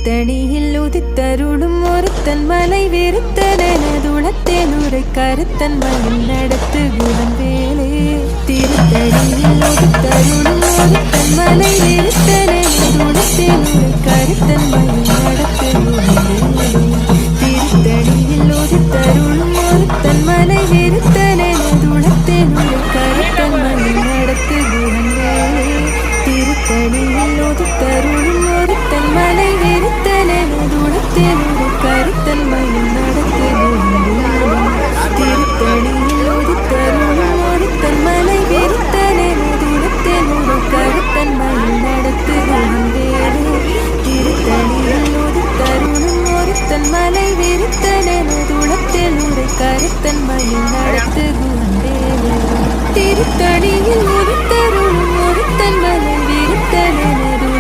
திருத்தணியில் உதித்தருளும் ஒருத்தன் மலை வெறுத்தனதுளத்தேனுரை கருத்தன் மயில் நடத்துகுடன் வேலே. திருத்தணியில் உதித்தருளும் ஒருத்தன் மலை வெறுத்தனதுளத்தேனுரை கருத்தன் மயில் நடத்துகுடன் வேலே. திருத்தணியில் உதித்தருளும் ஒருத்தன் மலை வெறுத்தனதுளத்தேனுரை கருத்தன் மயில் நடத்துகுடன் வேலே. திருத்தணியில் உதித்தருளும் ஒருத்தன் மலை வெறுத்தனதுளத்தேனுரை கருத்தன் மயில் நடத்துகுடன் வேலே. திருத்தணியில் உதித்தருளும் ஒருத்தன் மலை வெறுத்தனதுளத்தேனுரை கருத்தன் மயில் நடத்துகுடன் வேலே. திருத்தணியில் உதித்தருளும் ஒருத்தன் மலை வெறுத்தனதுளத்தேனுரை கருத்தன் மயில் நடத்துகுடன் வேலே. திருத்தணியில் உதித்தருளும் ஒருத்தன் மலை வெறுத்தனதுளத்தேனுரை